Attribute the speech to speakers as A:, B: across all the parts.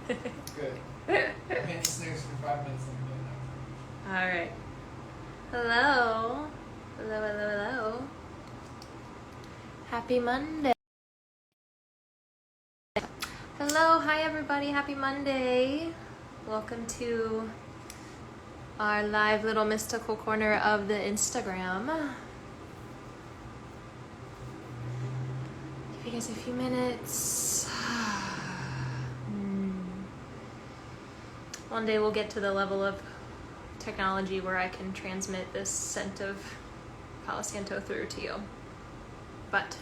A: Good. I'm hitting snooze for 5 minutes and I'm
B: All right. Hello. Hello, hello, hello. Happy Monday. Hello, hi everybody. Happy Monday. Welcome to our live little mystical corner of the Instagram. Give you guys a few minutes. One day we'll get to the level of technology where I can transmit this scent of Palo Santo through to you. But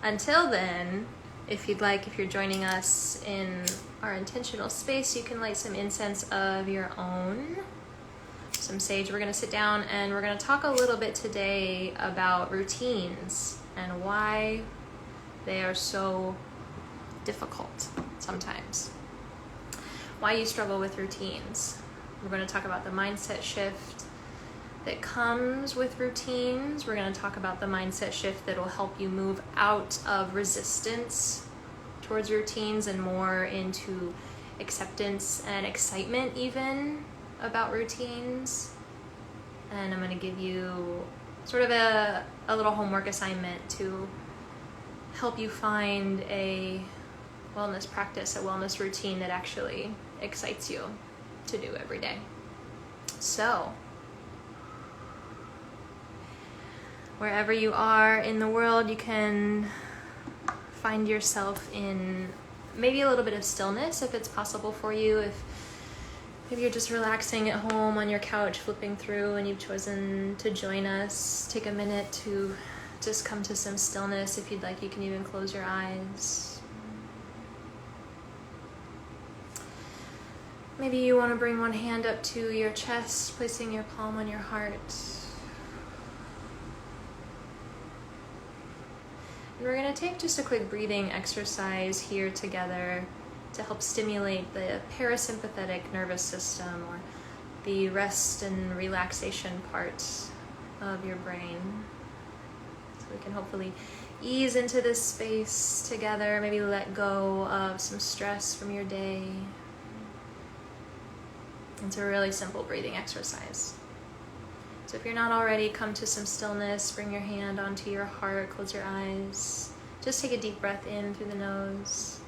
B: until then, if you're joining us in our intentional space, you can light some incense of your own, some sage. We're going to sit down and we're going to talk a little bit today about routines and why they are so difficult sometimes. Why you struggle with routines. We're going to talk about the mindset shift that comes with routines. We're going to talk about the mindset shift that will help you move out of resistance towards routines and more into acceptance and excitement even about routines. And I'm going to give you sort of a little homework assignment to help you find a wellness practice, a wellness routine that actually excites you to do every day. So, wherever you are in the world, you can find yourself in maybe a little bit of stillness if it's possible for you. If maybe you're just relaxing at home on your couch, flipping through, and you've chosen to join us, take a minute to just come to some stillness. If you'd like, you can even close your eyes. Maybe you want to bring one hand up to your chest, placing your palm on your heart. And we're going to take just a quick breathing exercise here together to help stimulate the parasympathetic nervous system, or the rest and relaxation part of your brain. So we can hopefully ease into this space together, maybe let go of some stress from your day. It's a really simple breathing exercise. So if you're not already, come to some stillness, bring your hand onto your heart, close your eyes. Just take a deep breath in through the nose.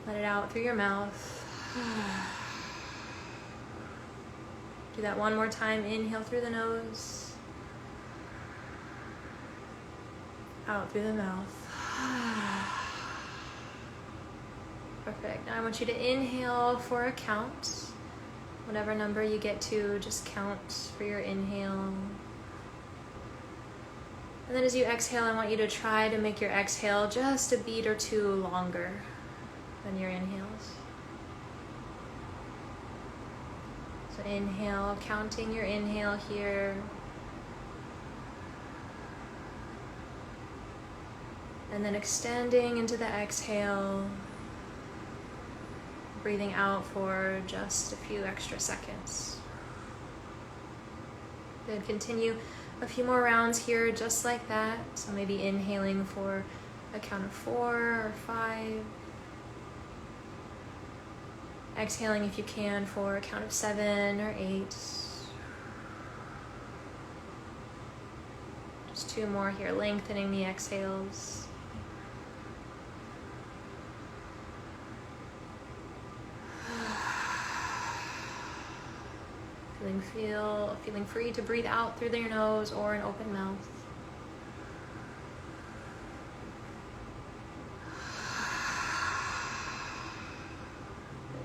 B: Let it out through your mouth. Do that one more time. Inhale through the nose. Out through the mouth. Perfect. Now I want you to inhale for a count. Whatever number you get to, just count for your inhale. And then as you exhale, I want you to try to make your exhale just a beat or two longer than your inhales. So inhale, counting your inhale here. And then extending into the exhale. Breathing out for just a few extra seconds. Good. Continue a few more rounds here just like that. So maybe inhaling for a count of 4 or 5. Exhaling if you can for a count of 7 or 8. Just 2 more here, lengthening the exhales. Feeling free to breathe out through your nose or an open mouth.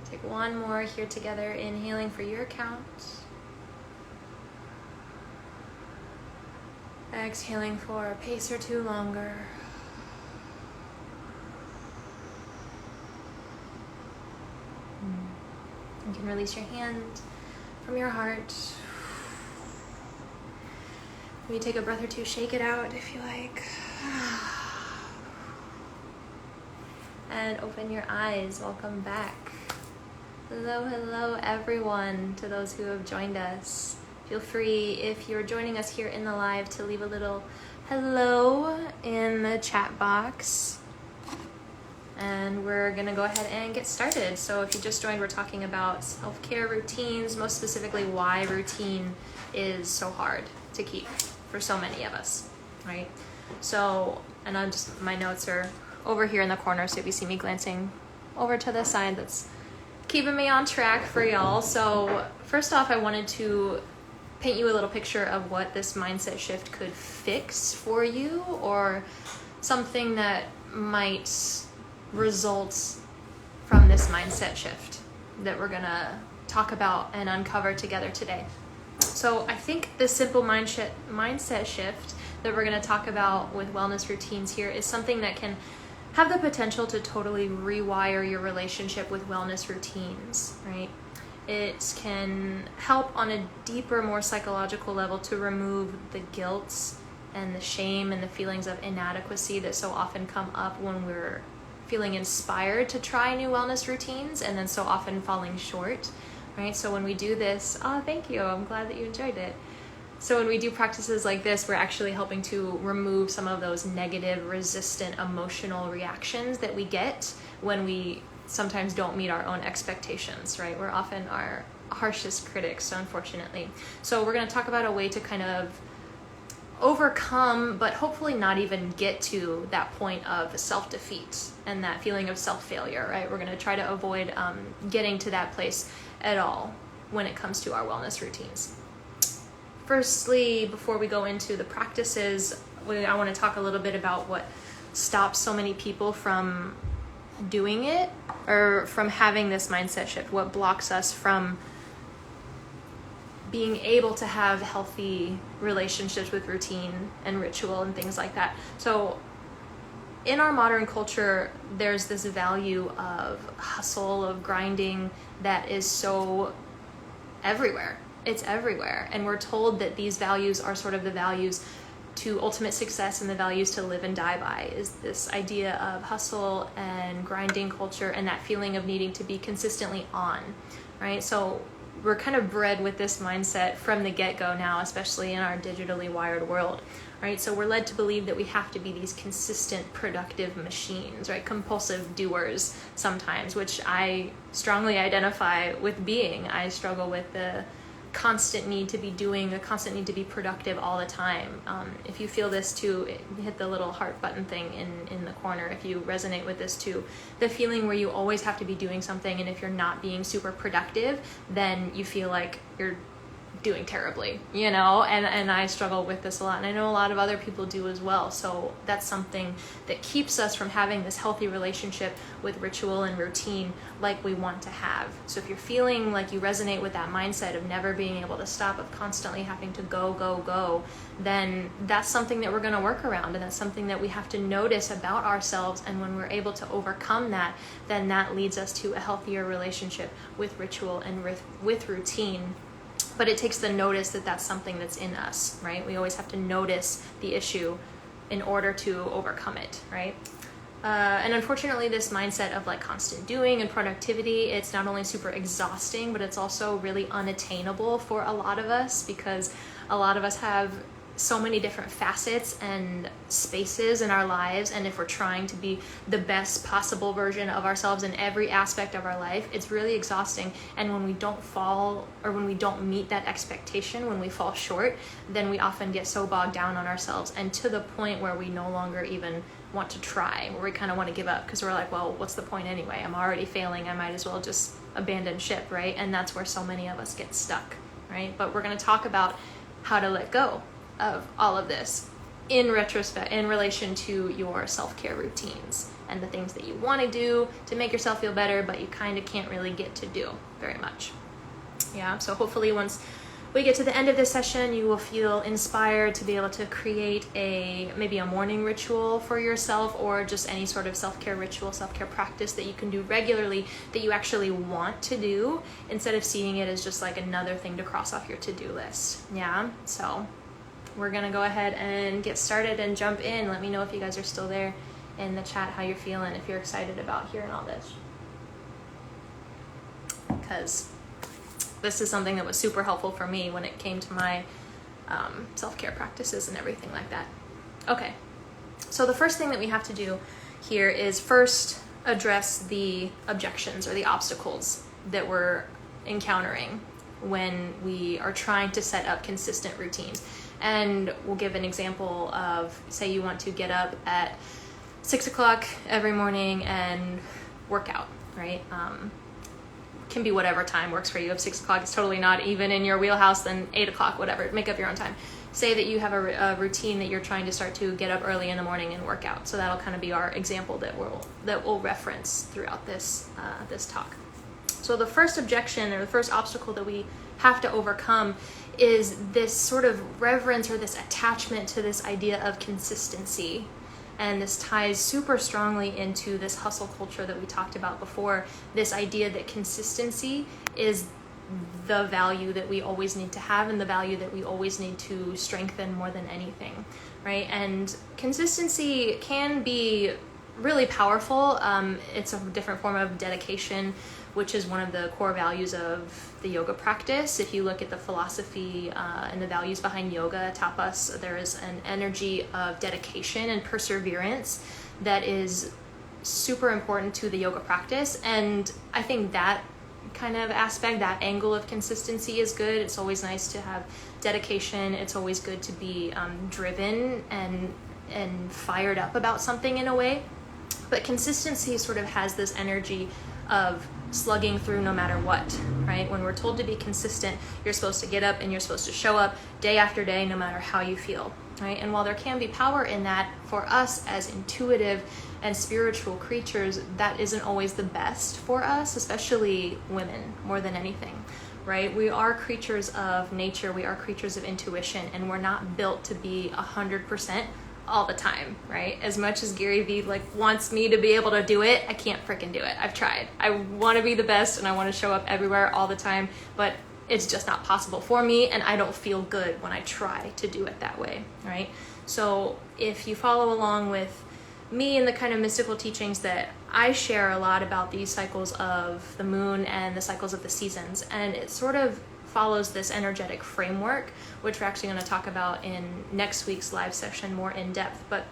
B: Take one more here together, inhaling for your count. Exhaling for a pace or 2 longer. You can release your hand from your heart. Maybe take a breath or 2, shake it out if you like. And open your eyes. Welcome back. Hello, hello everyone, to those who have joined us. Feel free, if you're joining us here in the live, to leave a little hello in the chat box. and we're gonna go ahead and get started. So if you just joined, we're talking about self-care routines, most specifically why routine is so hard to keep for so many of us, right? So, and my notes are over here in the corner, so if you see me glancing over to the side, that's keeping me on track for y'all. So first off, I wanted to paint you a little picture of what this mindset shift could fix for you, or something that might result from this mindset shift that we're gonna talk about and uncover together today. So I think the simple mindset shift that we're gonna talk about with wellness routines here is something that can have the potential to totally rewire your relationship with wellness routines, right? It can help on a deeper, more psychological level to remove the guilt and the shame and the feelings of inadequacy that so often come up when we're feeling inspired to try new wellness routines and then so often falling short, right? So when we do this, thank you, I'm glad that you enjoyed it. So when we do practices like this, we're actually helping to remove some of those negative, resistant emotional reactions that we get when we sometimes don't meet our own expectations, right? We're often our harshest critics, unfortunately. So we're going to talk about a way to kind of overcome, but hopefully not even get to that point of self-defeat and that feeling of self-failure, right? We're going to try to avoid getting to that place at all when it comes to our wellness routines. Firstly, before we go into the practices, I want to talk a little bit about what stops so many people from doing it or from having this mindset shift. What blocks us from being able to have healthy relationships with routine and ritual and things like that. So in our modern culture, there's this value of hustle, of grinding that is so everywhere. It's everywhere. And we're told that these values are sort of the values to ultimate success and the values to live and die by, is this idea of hustle and grinding culture and that feeling of needing to be consistently on, right? So we're kind of bred with this mindset from the get-go now, especially in our digitally wired world, right? So we're led to believe that we have to be these consistent, productive machines, right? Compulsive doers sometimes, which I strongly identify with being. I struggle with the constant need to be doing, a constant need to be productive all the time. If you feel this too, hit the little heart button thing in the corner if you resonate with this too. The feeling where you always have to be doing something, and if you're not being super productive, then you feel like you're doing terribly, you know, and I struggle with this a lot, and I know a lot of other people do as well. So that's something that keeps us from having this healthy relationship with ritual and routine like we want to have. So if you're feeling like you resonate with that mindset of never being able to stop, of constantly having to go, then that's something that we're going to work around, and that's something that we have to notice about ourselves. And when we're able to overcome that, then that leads us to a healthier relationship with ritual and with routine. But it takes the notice that that's something that's in us, right? We always have to notice the issue in order to overcome it, right? And unfortunately, this mindset of like constant doing and productivity, it's not only super exhausting, but it's also really unattainable for a lot of us, because a lot of us have so many different facets and spaces in our lives, and if we're trying to be the best possible version of ourselves in every aspect of our life, it's really exhausting. And when we don't when we don't meet that expectation, when we fall short, then we often get so bogged down on ourselves, and to the point where we no longer even want to try, where we kind of want to give up, because we're like, well, what's the point anyway? I'm already failing, I might as well just abandon ship, right? And that's where so many of us get stuck, right? But we're going to talk about how to let go of all of this in retrospect, in relation to your self-care routines and the things that you want to do to make yourself feel better, but you kind of can't really get to do very much. Yeah, so hopefully once we get to the end of this session, you will feel inspired to be able to create maybe a morning ritual for yourself, or just any sort of self-care ritual, self-care practice that you can do regularly that you actually want to do, instead of seeing it as just like another thing to cross off your to-do list. Yeah, so we're gonna go ahead and get started and jump in. Let me know if you guys are still there in the chat, how you're feeling, if you're excited about hearing all this. Because this is something that was super helpful for me when it came to my self-care practices and everything like that. Okay, so the first thing that we have to do here is first address the objections or the obstacles that we're encountering when we are trying to set up consistent routines. And we'll give an example of, say you want to get up at 6 o'clock every morning and work out, right? Can be whatever time works for you. If 6 o'clock is totally not even in your wheelhouse, then 8 o'clock, whatever, make up your own time. Say that you have a routine that you're trying to start to get up early in the morning and work out. So that'll kind of be our example that we'll reference throughout this talk. So the first objection or the first obstacle that we have to overcome is this sort of reverence or this attachment to this idea of consistency. And this ties super strongly into this hustle culture that we talked about before, this idea that consistency is the value that we always need to have and the value that we always need to strengthen more than anything, right? And consistency can be really powerful. It's a different form of dedication, which is one of the core values of the yoga practice. If you look at the philosophy and the values behind yoga, tapas, there is an energy of dedication and perseverance that is super important to the yoga practice. And I think that kind of aspect, that angle of consistency is good. It's always nice to have dedication. It's always good to be driven and fired up about something in a way. But consistency sort of has this energy of slugging through no matter what, right? When we're told to be consistent, you're supposed to get up and you're supposed to show up day after day, no matter how you feel, right? And while there can be power in that, for us as intuitive and spiritual creatures, that isn't always the best for us, especially women more than anything, right? We are creatures of nature, we are creatures of intuition, and we're not built to be 100% all the time, right? As much as Gary Vee wants me to be able to do it, I can't freaking do it. I've tried. I want to be the best and I want to show up everywhere all the time, but it's just not possible for me, and I don't feel good when I try to do it that way, right? So if you follow along with me and the kind of mystical teachings that I share a lot about these cycles of the moon and the cycles of the seasons, and it sort of follows this energetic framework, which we're actually going to talk about in next week's live session more in depth. But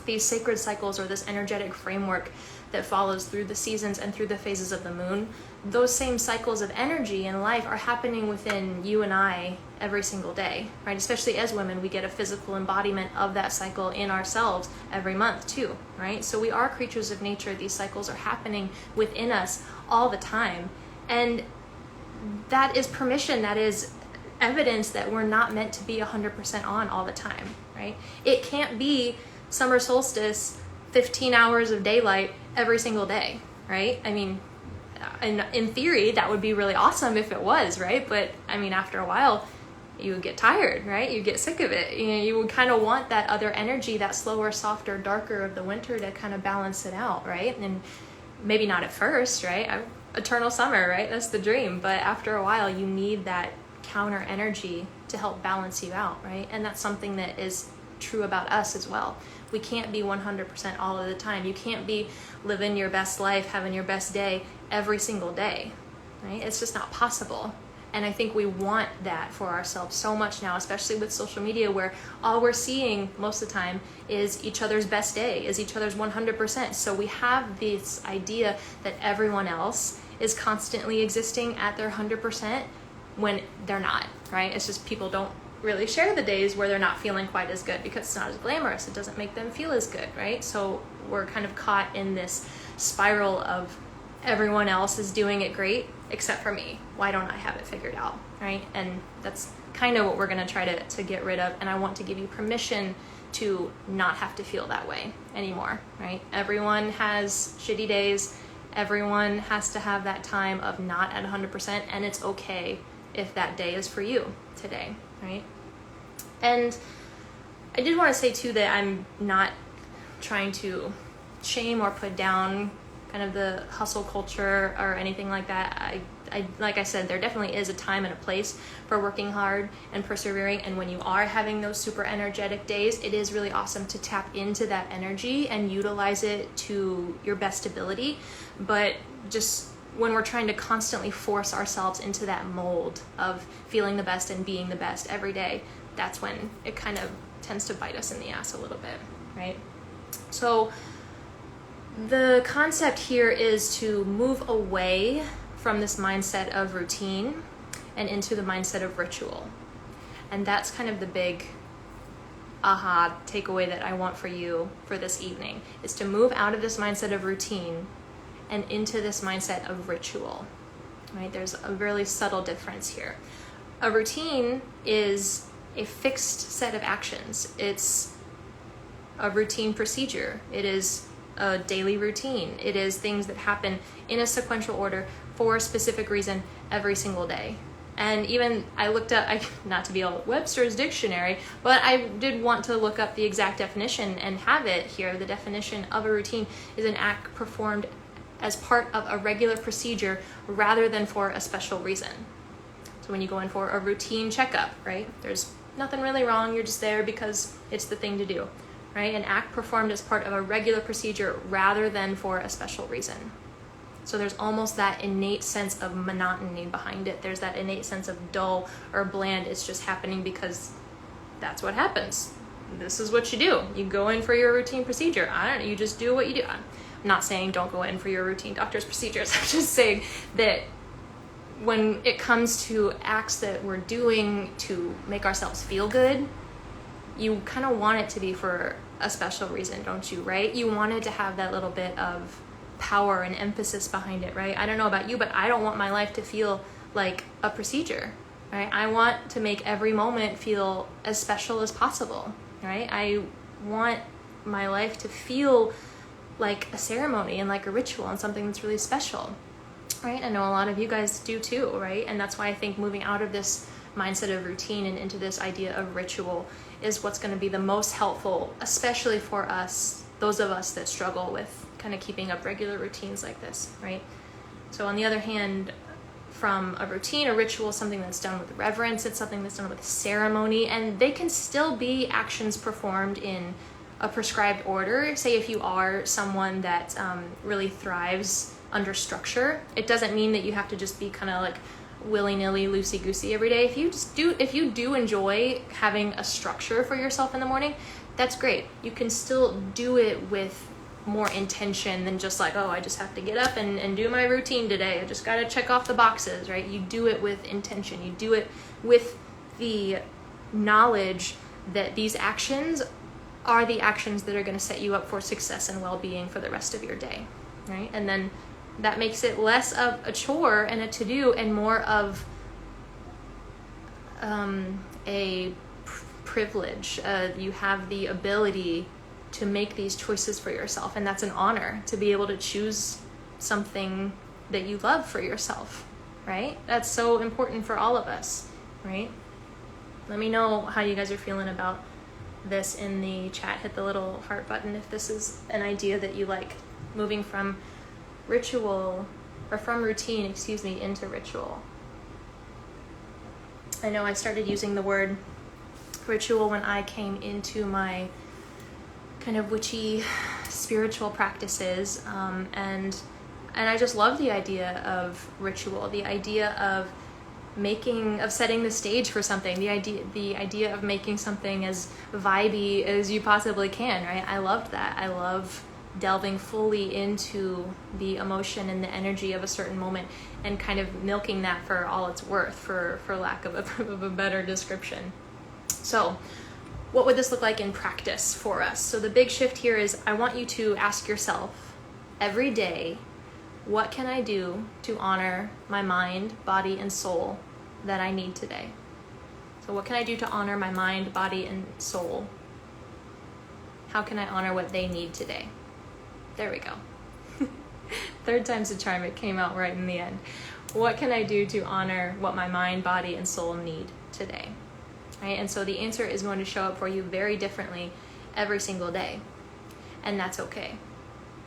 B: these sacred cycles, or this energetic framework that follows through the seasons and through the phases of the moon, those same cycles of energy in life are happening within you and I every single day, right? Especially as women, we get a physical embodiment of that cycle in ourselves every month too, right? So we are creatures of nature. These cycles are happening within us all the time. And that is permission, that is evidence that we're not meant to be 100% on all the time, right? It can't be summer solstice, 15 hours of daylight every single day, right? I mean, in theory, that would be really awesome if it was, right? But I mean, after a while, you would get tired, right? You get sick of it. You would kind of want that other energy, that slower, softer, darker of the winter to kind of balance it out, right? And maybe not at first, right? Eternal summer, right? That's the dream. But after a while, you need that counter energy to help balance you out, right? And that's something that is true about us as well. We can't be 100% all of the time. You can't be living your best life, having your best day every single day, right? It's just not possible. And I think we want that for ourselves so much now, especially with social media, where all we're seeing most of the time is each other's best day, is each other's 100%. So we have this idea that everyone else is constantly existing at their 100% when they're not, right? It's just people don't really share the days where they're not feeling quite as good because it's not as glamorous. It doesn't make them feel as good, right? So we're kind of caught in this spiral of everyone else is doing it great except for me. Why don't I have it figured out, right? And that's kind of what we're going to try to get rid of. And I want to give you permission to not have to feel that way anymore, right? Everyone has shitty days. Everyone has to have that time of not at 100%, and it's okay if that day is for you today, right? And I did want to say too that I'm not trying to shame or put down kind of the hustle culture or anything like that. I like I said, there definitely is a time and a place for working hard and persevering. And when you are having those super energetic days, it is really awesome to tap into that energy and utilize it to your best ability. But just when we're trying to constantly force ourselves into that mold of feeling the best and being the best every day, that's when it kind of tends to bite us in the ass a little bit, right? So the concept here is to move away from this mindset of routine and into the mindset of ritual. And that's kind of the big aha takeaway that I want for you for this evening, is to move out of this mindset of routine and into this mindset of ritual, right? There's a really subtle difference here. A routine is a fixed set of actions. It's a routine procedure. It is a daily routine. It is things that happen in a sequential order for a specific reason every single day. And even I looked up, not to be all Webster's dictionary, but I did want to look up the exact definition and have it here. The definition of a routine is an act performed as part of a regular procedure rather than for a special reason. So when you go in for a routine checkup, right, there's nothing really wrong. You're just there because it's the thing to do, right? An act performed as part of a regular procedure rather than for a special reason. So there's almost that innate sense of monotony behind it. There's that innate sense of dull or bland. It's just happening because that's what happens. This is what you do. You go in for your routine procedure. I don't know, you just do what you do. I'm not saying don't go in for your routine doctor's procedures. I'm just saying that when it comes to acts that we're doing to make ourselves feel good, you kind of want it to be for a special reason, don't you, right? You want it to have that little bit of power and emphasis behind it, right? I don't know about you, but I don't want my life to feel like a procedure, right? I want to make every moment feel as special as possible, right? I want my life to feel like a ceremony and like a ritual and something that's really special, right? I know a lot of you guys do too, right? And that's why I think moving out of this mindset of routine and into this idea of ritual is what's going to be the most helpful, especially for us, those of us that struggle with kind of keeping up regular routines like this, right? So on the other hand, from a routine, a ritual is something that's done with reverence, it's something that's done with ceremony, and they can still be actions performed in a prescribed order. Say if you are someone that really thrives under structure, it doesn't mean that you have to just be kind of like willy-nilly, loosey-goosey every day. If you do enjoy having a structure for yourself in the morning, that's great. You can still do it with more intention than just like, oh, I just have to get up and do my routine today. I just got to check off the boxes, right? You do it with intention. You do it with the knowledge that these actions are the actions that are going to set you up for success and well-being for the rest of your day, right? And then that makes it less of a chore and a to-do and more of a privilege. You have the ability to make these choices for yourself, and that's an honor to be able to choose something that you love for yourself, right? That's so important for all of us, right? Let me know how you guys are feeling about this in the chat. Hit the little heart button if this is an idea that you like, moving from ritual or from routine, into ritual. I know I started using the word ritual when I came into my kind of witchy spiritual practices, and I just love the idea of ritual, the idea of setting the stage for something, the idea of making something as vibey as you possibly can, right? I loved that. I love delving fully into the emotion and the energy of a certain moment and kind of milking that for all it's worth, for lack of a better description. So what would this look like in practice for us? So the big shift here is I want you to ask yourself every day, what can I do to honor my mind, body, and soul that I need today? So what can I do to honor my mind, body, and soul? How can I honor what they need today? There we go. Third time's a charm. It came out right in the end. What can I do to honor what my mind, body, and soul need today? Right? And so the answer is going to show up for you very differently every single day. And that's okay.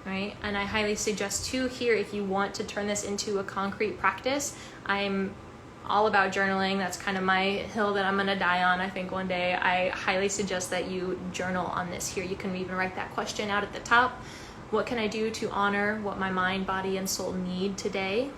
B: Right? And I highly suggest too here, if you want to turn this into a concrete practice, I'm all about journaling. That's kind of my hill that I'm going to die on, I think, one day. I highly suggest that you journal on this here. You can even write that question out at the top. What can I do to honor what my mind, body, and soul need today?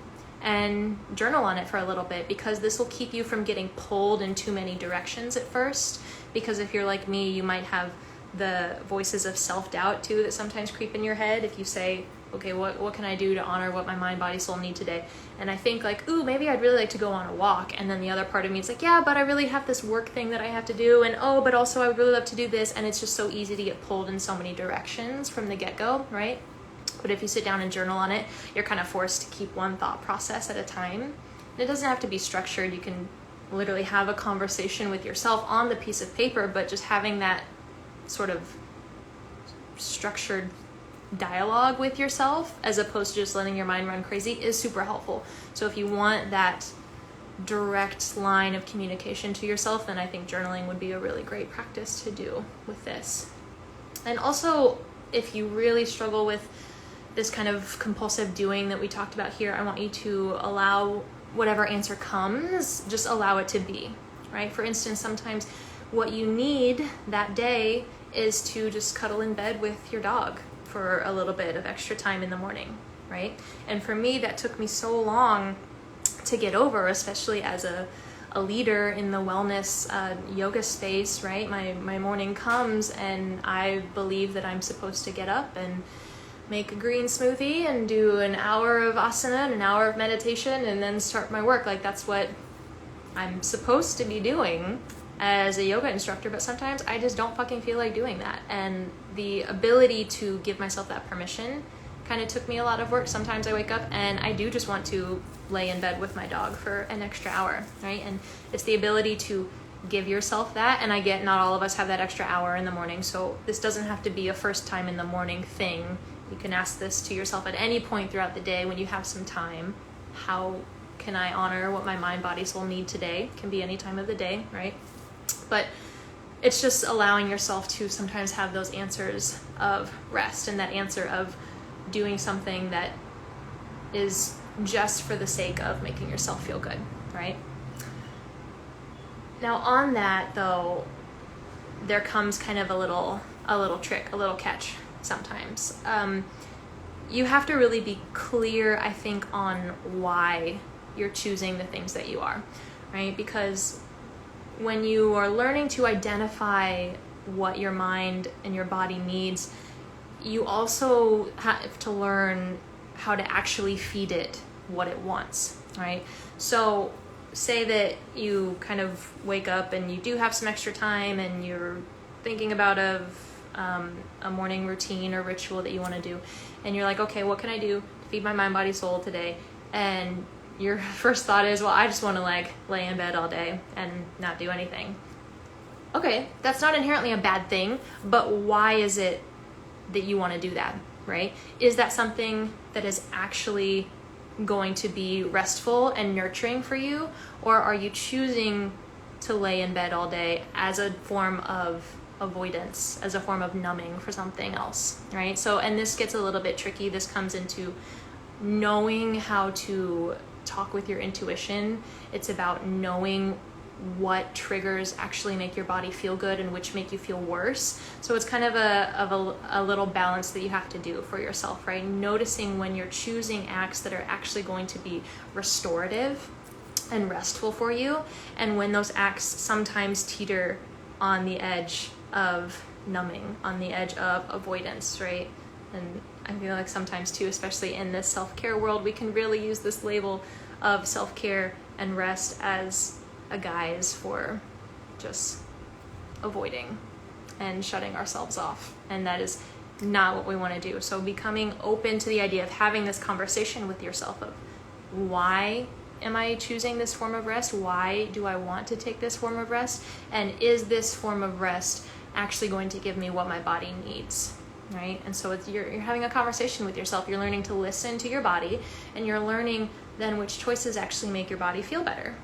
B: And journal on it for a little bit, because this will keep you from getting pulled in too many directions at first. Because if you're like me, you might have the voices of self-doubt too that sometimes creep in your head. If you say, okay, what can I do to honor what my mind, body, soul need today? And I think like, ooh, maybe I'd really like to go on a walk. And then the other part of me is like, yeah, but I really have this work thing that I have to do. And oh, but also I would really love to do this. And it's just so easy to get pulled in so many directions from the get-go, right? But if you sit down and journal on it, you're kind of forced to keep one thought process at a time. And it doesn't have to be structured. You can literally have a conversation with yourself on the piece of paper, but just having that sort of structured dialogue with yourself as opposed to just letting your mind run crazy is super helpful. So if you want that direct line of communication to yourself, then I think journaling would be a really great practice to do with this. And also, if you really struggle with this kind of compulsive doing that we talked about here, I want you to allow whatever answer comes, just allow it to be, right? For instance, sometimes what you need that day is to just cuddle in bed with your dog for a little bit of extra time in the morning, right? And for me, that took me so long to get over, especially as a leader in the wellness yoga space, right? My morning comes and I believe that I'm supposed to get up and make a green smoothie and do an hour of asana and an hour of meditation and then start my work. Like that's what I'm supposed to be doing as a yoga instructor, but sometimes I just don't fucking feel like doing that. And the ability to give myself that permission kind of took me a lot of work. Sometimes I wake up and I do just want to lay in bed with my dog for an extra hour, right? And it's the ability to give yourself that. And I get not all of us have that extra hour in the morning, so this doesn't have to be a first time in the morning thing. You can ask this to yourself at any point throughout the day when you have some time. How can I honor what my mind, body, soul need today? Can be any time of the day, right? But it's just allowing yourself to sometimes have those answers of rest and that answer of doing something that is just for the sake of making yourself feel good, right? Now on that though, there comes kind of a little trick, a little catch sometimes. You have to really be clear, I think, on why you're choosing the things that you are, right? Because when you are learning to identify what your mind and your body needs, you also have to learn how to actually feed it what it wants, right? So say that you kind of wake up and you do have some extra time and you're thinking about a morning routine or ritual that you want to do, and you're like, okay, what can I do to feed my mind, body, soul today? And your first thought is, well, I just want to like lay in bed all day and not do anything. Okay, that's not inherently a bad thing, but why is it that you want to do that, right? Is that something that is actually going to be restful and nurturing for you? Or are you choosing to lay in bed all day as a form of avoidance, as a form of numbing for something else, right? So, and this gets a little bit tricky. This comes into knowing how to talk with your intuition. It's about knowing what triggers actually make your body feel good and which make you feel worse. So it's kind of a little balance that you have to do for yourself, right? Noticing when you're choosing acts that are actually going to be restorative and restful for you, and when those acts sometimes teeter on the edge of numbing, on the edge of avoidance, right? And I feel like sometimes too, especially in this self-care world, we can really use this label of self-care and rest as a guise for just avoiding and shutting ourselves off. And that is not what we want to do. So becoming open to the idea of having this conversation with yourself of, why am I choosing this form of rest? Why do I want to take this form of rest? And is this form of rest actually going to give me what my body needs? Right? And so you're having a conversation with yourself. You're learning to listen to your body, and you're learning then which choices actually make your body feel better.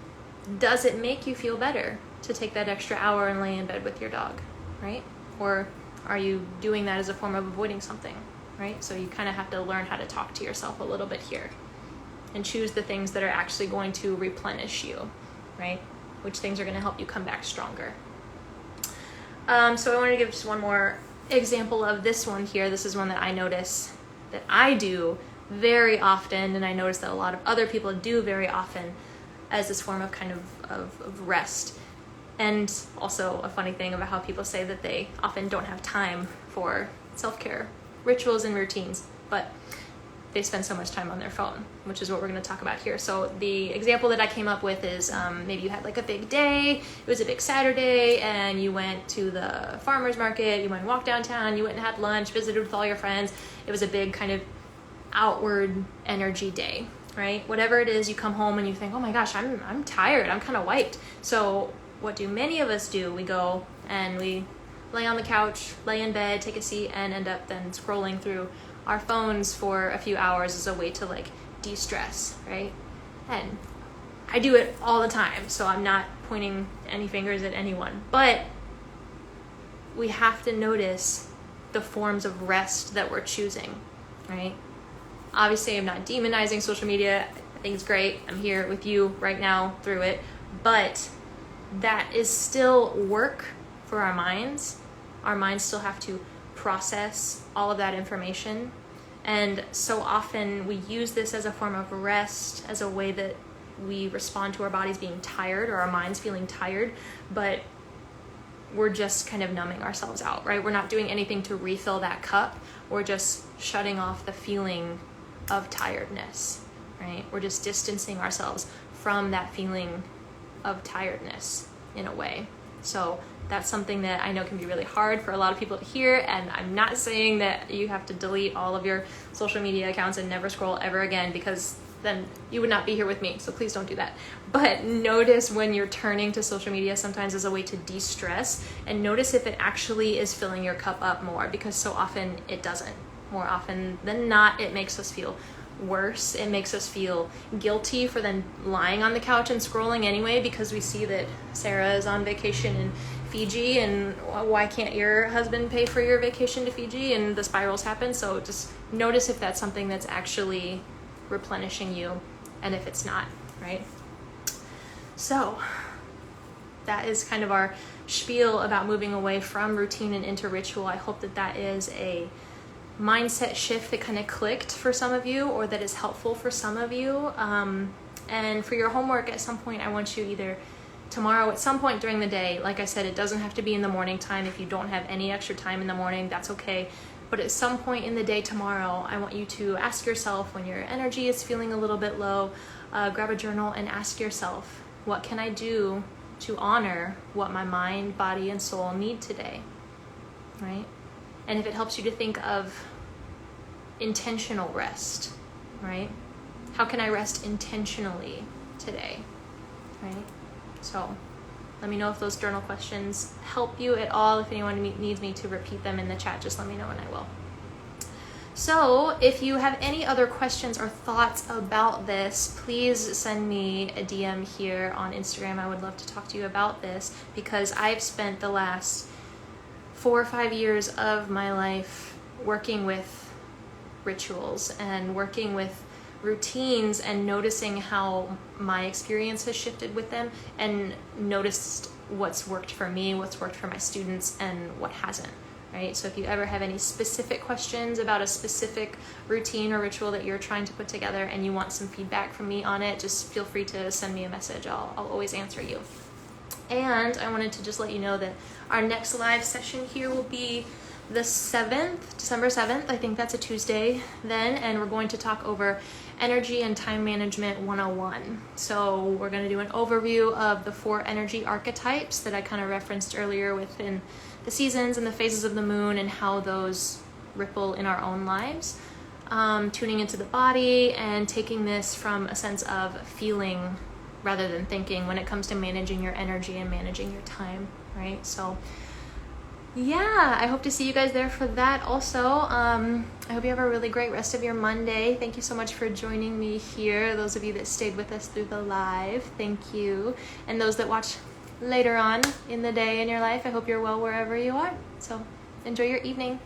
B: Does it make you feel better to take that extra hour and lay in bed with your dog, right? Or are you doing that as a form of avoiding something, right? So you kind of have to learn how to talk to yourself a little bit here and choose the things that are actually going to replenish you, right? Which things are going to help you come back stronger. So I wanted to give just one more example of this one here. This is one that I notice that I do very often, and I notice that a lot of other people do very often as this form of kind of rest. And also a funny thing about how people say that they often don't have time for self-care rituals and routines, but they spend so much time on their phone, which is what we're going to talk about here. So the example that I came up with is maybe you had like a big day, it was a big Saturday, and you went to the farmer's market, you went and walked downtown, you went and had lunch, visited with all your friends. It was a big kind of outward energy day, right? Whatever it is, you come home and you think, oh my gosh, I'm tired, I'm kind of wiped. So what do many of us do? We go and we lay on the couch, lay in bed, take a seat, and end up then scrolling through our phones for a few hours as a way to like de-stress, right? And I do it all the time, so I'm not pointing any fingers at anyone, but we have to notice the forms of rest that we're choosing, right? Obviously, I'm not demonizing social media. I think it's great. I'm here with you right now through it, but that is still work for our minds. Our minds still have to process all of that information. And so often we use this as a form of rest, as a way that we respond to our bodies being tired or our minds feeling tired, but we're just kind of numbing ourselves out, right? We're not doing anything to refill that cup. We're just shutting off the feeling of tiredness, right? We're just distancing ourselves from that feeling of tiredness in a way. So that's something that I know can be really hard for a lot of people to hear, and I'm not saying that you have to delete all of your social media accounts and never scroll ever again, because then you would not be here with me, so please don't do that. But notice when you're turning to social media sometimes as a way to de-stress, and notice if it actually is filling your cup up more, because so often it doesn't. More often than not, it makes us feel worse. It makes us feel guilty for then lying on the couch and scrolling anyway, because we see that Sarah is on vacation in Fiji, and why can't your husband pay for your vacation to Fiji, and the spirals happen. So just notice if that's something that's actually replenishing you, and if it's not, right? So that is kind of our spiel about moving away from routine and into ritual. I hope that that is a mindset shift that kind of clicked for some of you, or that is helpful for some of you. And for your homework, at some point, I want you either tomorrow at some point during the day, like I said, it doesn't have to be in the morning time. If you don't have any extra time in the morning, that's okay. But at some point in the day tomorrow, I want you to ask yourself, when your energy is feeling a little bit low, grab a journal and ask yourself, what can I do to honor what my mind, body, and soul need today, right? And if it helps you to think of intentional rest, right? How can I rest intentionally today, right? So let me know if those journal questions help you at all. If anyone needs me to repeat them in the chat, just let me know and I will. So if you have any other questions or thoughts about this, please send me a DM here on Instagram. I would love to talk to you about this, because I've spent the last 4 or 5 years of my life working with rituals and working with routines, and noticing how my experience has shifted with them, and noticed what's worked for me, what's worked for my students, and what hasn't, right? So if you ever have any specific questions about a specific routine or ritual that you're trying to put together and you want some feedback from me on it, just feel free to send me a message. I'll always answer you. And I wanted to just let you know that our next live session here will be the 7th, December 7th. I think that's a Tuesday then, and we're going to talk over energy and time management 101. So we're going to do an overview of the 4 energy archetypes that I kind of referenced earlier within the seasons and the phases of the moon, and how those ripple in our own lives. Tuning into the body and taking this from a sense of feeling rather than thinking when it comes to managing your energy and managing your time, right? So yeah, I hope to see you guys there for that also. I hope you have a really great rest of your Monday. Thank you so much for joining me here. Those of you that stayed with us through the live, thank you. And those that watch later on in the day in your life, I hope you're well wherever you are. So enjoy your evening.